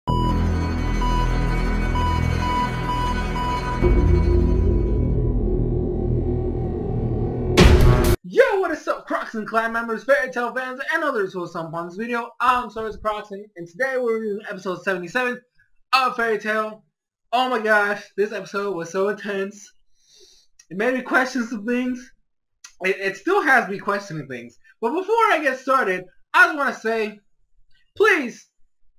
Yo, what is up, Crockxen clan members, fairy tale fans, and others who will stump on this video? I'm SoresanCrockxen, and today we're reviewing episode 77 of Fairy Tail. Oh my gosh, this episode was so intense. It made me question some things. It still has me questioning things. But before I get started, I just want to say, please,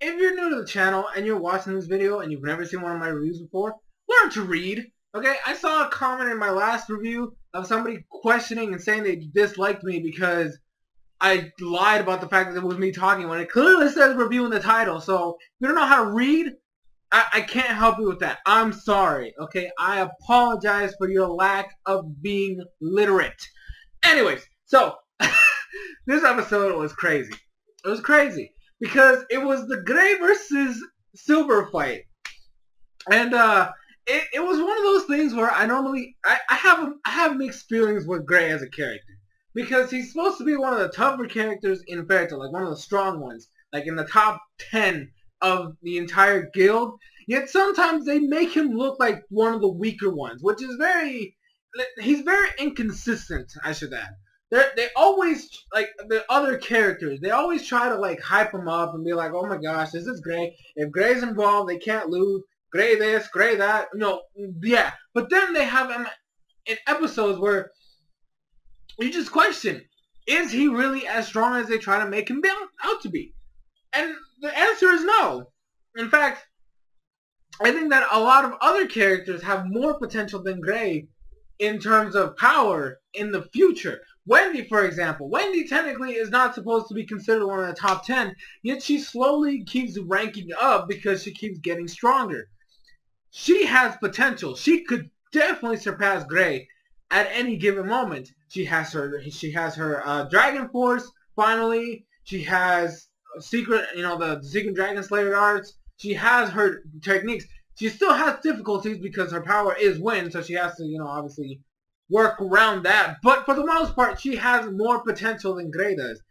if you're new to the channel and you're watching this video and you've never seen one of my reviews before, learn to read. Okay, I saw a comment in my last review of somebody questioning and saying they disliked me because I lied about the fact that it was me talking when it clearly says review in the title. So if you don't know how to read, I can't help you with that. I'm sorry. Okay, I apologize for your lack of being literate. Anyways, so this episode was crazy. It was crazy because it was the Gray versus Silver fight, and it was one of those things where I have mixed feelings with Gray as a character, because he's supposed to be one of the tougher characters in Fairy Tail, like one of the strong ones, like in the top 10 of the entire guild. Yet sometimes they make him look like one of the weaker ones, which is he's very inconsistent, I should add. They always, like the other characters, they always try to like hype him up and be like, oh my gosh, this is Gray. If Gray's involved, they can't lose. Gray this, Gray that, yeah. But then they have him in episodes where you just question, is he really as strong as they try to make him out to be? And the answer is no. In fact, I think that a lot of other characters have more potential than Gray in terms of power in the future. Wendy, for example. Wendy technically is not supposed to be considered one of the top 10, yet she slowly keeps ranking up because she keeps getting stronger. She has potential. She could definitely surpass Gray at any given moment. She has her Dragon Force finally. She has secret, the secret Dragon Slayer arts. She has her techniques. She still has difficulties because her power is wind, so she has to, obviously work around that. But for the most part, she has more potential than Gray does.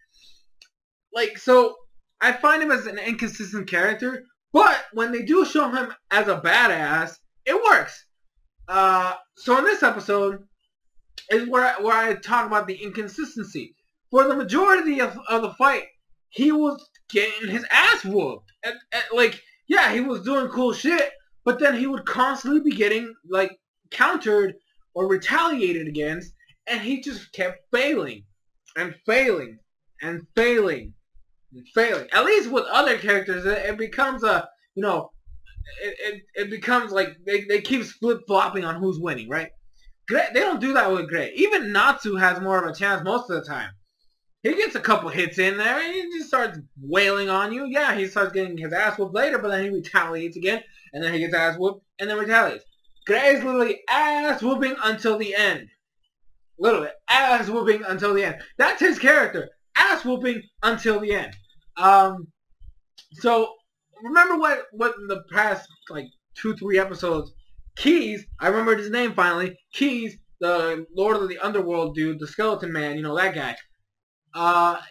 So I find him as an inconsistent character. But when they do show him as a badass, it works. So in this episode is where I talk about the inconsistency. For the majority of the fight, he was getting his ass whooped. Yeah, he was doing cool shit, but then he would constantly be getting countered or retaliated against, and he just kept failing and failing and failing. At least with other characters, it becomes it becomes like they keep flip-flopping on who's winning, right? Gray, they don't do that with Gray. Even Natsu has more of a chance most of the time. He gets a couple hits in there, and he just starts wailing on you. Yeah, he starts getting his ass whooped later, but then he retaliates again, and then he gets ass whooped, and then retaliates. Gray's literally ass whooping until the end. Literally, ass whooping until the end. That's his character. Ass whooping until the end. So remember what in the past 2-3 episodes, Keys, I remembered his name finally, Keys, the Lord of the Underworld dude, the skeleton man, that guy.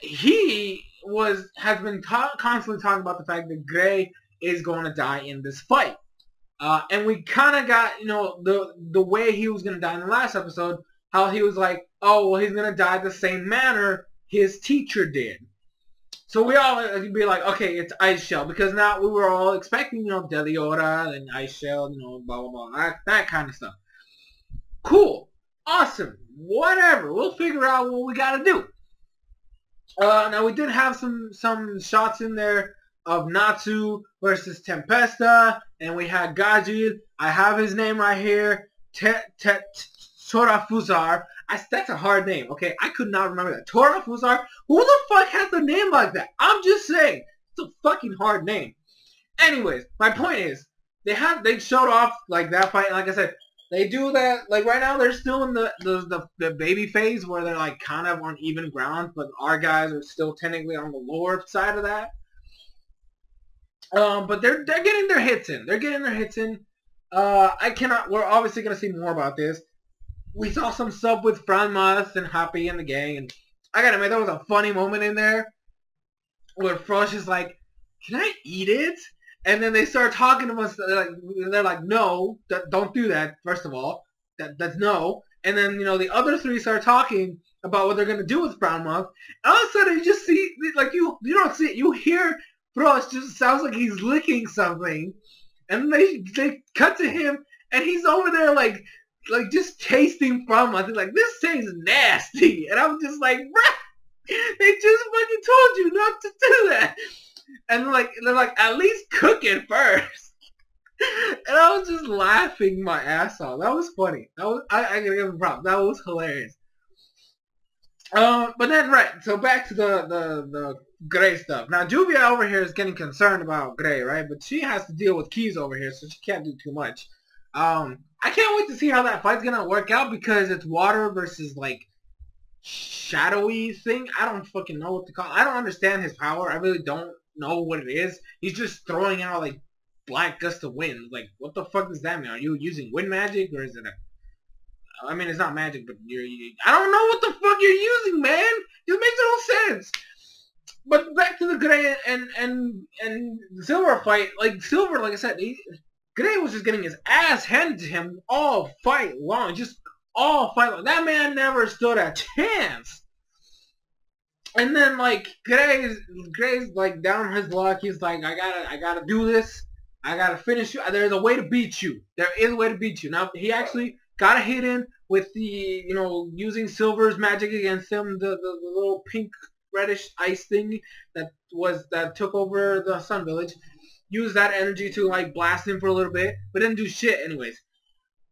He has been constantly talking about the fact that Gray is going to die in this fight. And we kind of got, the way he was going to die in the last episode, how he was like, oh, well, he's going to die the same manner his teacher did. So we all be like, okay, it's Ice Shell, because now we were all expecting, Deliora and Ice Shell, blah, blah, blah, that kind of stuff. Cool. Awesome. Whatever. We'll figure out what we got to do. Now we did have some shots in there of Natsu versus Tempesta, and we had Gaji. I have his name right here. Torafuzar. That's a hard name, okay? I could not remember that. Torafuzar? Who the fuck has a name like that? I'm just saying. It's a fucking hard name. Anyways, my point is, they showed off that fight. Like I said, they do that. Right now, they're still in the baby phase where they're kind of on even ground, but our guys are still technically on the lower side of that. But they're getting their hits in. We're obviously gonna see more about this. We saw some stuff with Franmas and Happy and the gang, and I gotta admit, there was a funny moment in there where Frosh is like, can I eat it? And then they start talking to us. They're like, no, don't do that. First of all, that's no. And then the other three start talking about what they're gonna do with Brown Monk. And all of a sudden, you just see like you don't see it. You hear, bro. It just sounds like he's licking something. And they cut to him, and he's over there like just tasting Brown Monk. They're like, this thing's nasty. And I'm just like, bruh, they just fucking told you not to do that. And they're like, at least cook it first. And I was just laughing my ass off. That was funny. That was I gotta give him props. That was hilarious. But then so back to the Gray stuff. Now Juvia over here is getting concerned about Gray, right? But she has to deal with Keys over here, so she can't do too much. I can't wait to see how that fight's gonna work out because it's water versus like shadowy thing. I don't fucking know what to call it. I don't understand his power. I really don't know what it is. He's just throwing out like black gust of wind. Like, what the fuck does that mean? Are you using wind magic or is it I mean, it's not magic, but I don't know what the fuck you're using, man. It makes no sense. But back to the Gray and Silver fight. Like Silver, like I said, Gray was just getting his ass handed to him all fight long. Just all fight long. That man never stood a chance. And then like Gray's like down on his luck. He's like, I gotta do this. I gotta finish you. There's a way to beat you. There is a way to beat you. Now he actually got a hit in with the using Silver's magic against him. The little pink reddish ice thing that took over the Sun Village. Used that energy to like blast him for a little bit, but didn't do shit anyways.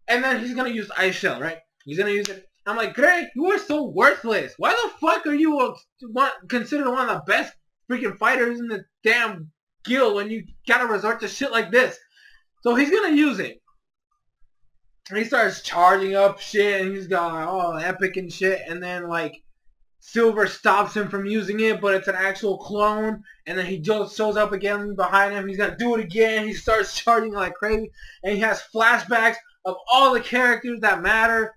And then he's gonna use Ice Shell, right? He's gonna use it. I'm like, Gray, you are so worthless. Why the fuck are you considered one of the best freaking fighters in the damn guild when you gotta resort to shit like this? So he's gonna use it. And he starts charging up shit, and he's going all epic and shit, and then like Silver stops him from using it, but it's an actual clone, and then he just shows up again behind him. He's gonna do it again. He starts charging like crazy, and he has flashbacks of all the characters that matter.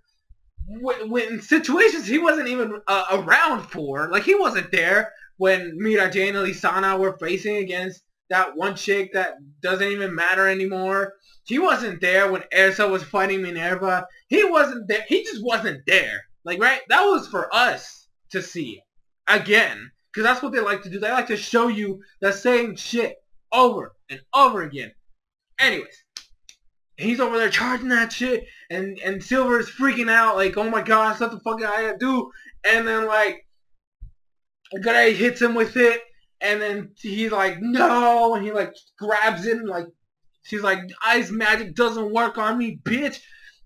When situations he wasn't even around for. Like, he wasn't there when Mira Jane and Lisana were facing against that one chick that doesn't even matter anymore. He wasn't there when Ersa was fighting Minerva. He wasn't there. He just wasn't there. Like, right? That was for us to see. Again. Because that's what they like to do. They like to show you the same shit over and over again. Anyways. He's over there charging that shit, and Silver's freaking out, like, oh my gosh, what the fuck I gotta do? And then, like, Gray hits him with it, and then he's like, no, and he, like, grabs it, and, like, she's like, ice magic doesn't work on me, bitch.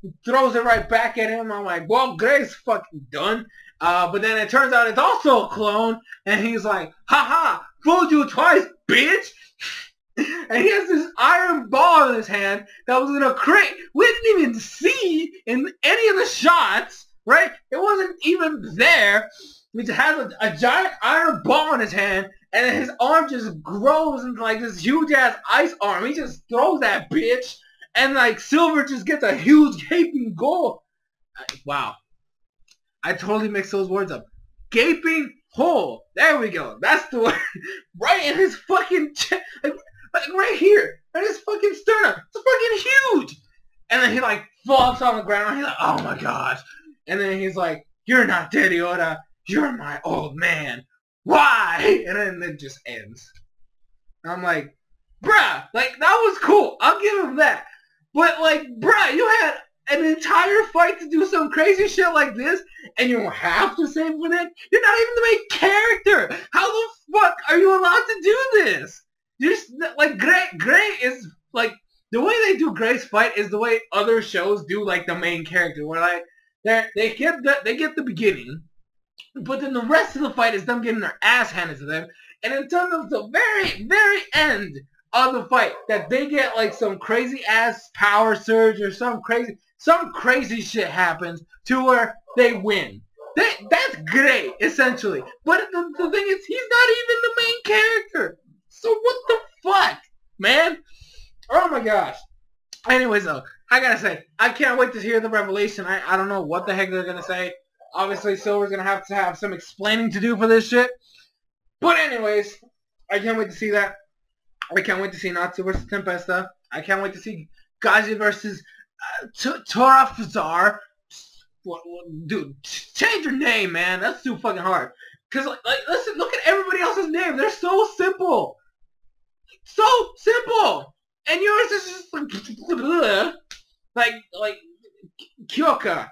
He throws it right back at him. I'm like, well, Gray's fucking done. But then it turns out it's also a clone, and he's like, haha, fooled you twice, bitch. And he has this iron ball in his hand that was in a crate. We didn't even see in any of the shots, right? It wasn't even there. He just has a giant iron ball in his hand, and then his arm just grows into like this huge-ass ice arm. He just throws that bitch, and like Silver just gets a huge gaping goal. Wow. I totally mixed those words up. Gaping hole. There we go. That's the word. Right in his fucking chest. Like right here, at his fucking sternum. It's fucking huge. And then he like flops on the ground. He's like, oh my gosh. And then he's like, you're not dead, Yoda. You're my old man. Why? And then it just ends. And I'm like, bruh, like that was cool. I'll give him that. But like, bruh, you had an entire fight to do some crazy shit like this, and you have to save with it? You're not even the main character. How the fuck are you allowed to do this? Just like Gray is like the way they do Gray's fight is the way other shows do like the main character, where like they get the beginning, but then the rest of the fight is them getting their ass handed to them, and until the very end of the fight that they get like some crazy ass power surge or some crazy shit happens to where they win. That's Gray essentially, but the thing is he's not even the main character. So what the fuck, man? Oh my gosh. Anyways, though, I gotta say, I can't wait to hear the revelation. I don't know what the heck they're gonna say. Obviously, Silver's gonna have to have some explaining to do for this shit. But anyways, I can't wait to see that. I can't wait to see Natsu versus Tempesta. I can't wait to see Gaji versus Torafazar. Dude, change your name, man. That's too fucking hard. Cause listen, look at everybody else's name. They're so simple, so simple, and yours is just like Kyoka,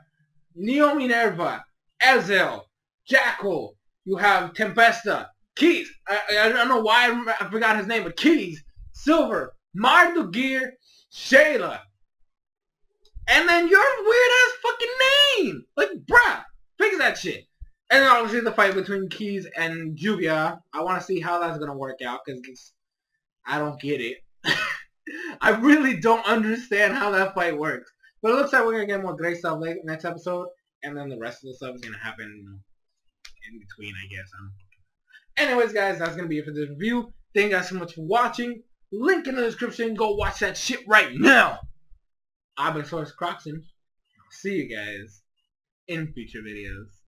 Neo Minerva, Ezel, Jackal. You have Tempesta, Keys. I don't know why I forgot his name, but Keys, Silver, Mardu Gear, Shayla. And then your weird ass fucking name! Like, bruh, fix that shit. And then obviously the fight between Keys and Jubia. I want to see how that's gonna work out, because I don't get it. I really don't understand how that fight works. But it looks like we're gonna get more great stuff next episode, and then the rest of the stuff is gonna happen, in between, I guess. Anyways, guys, that's gonna be it for this review. Thank you guys so much for watching. Link in the description. Go watch that shit right now. I've been SoresanCrockxen. I'll see you guys in future videos.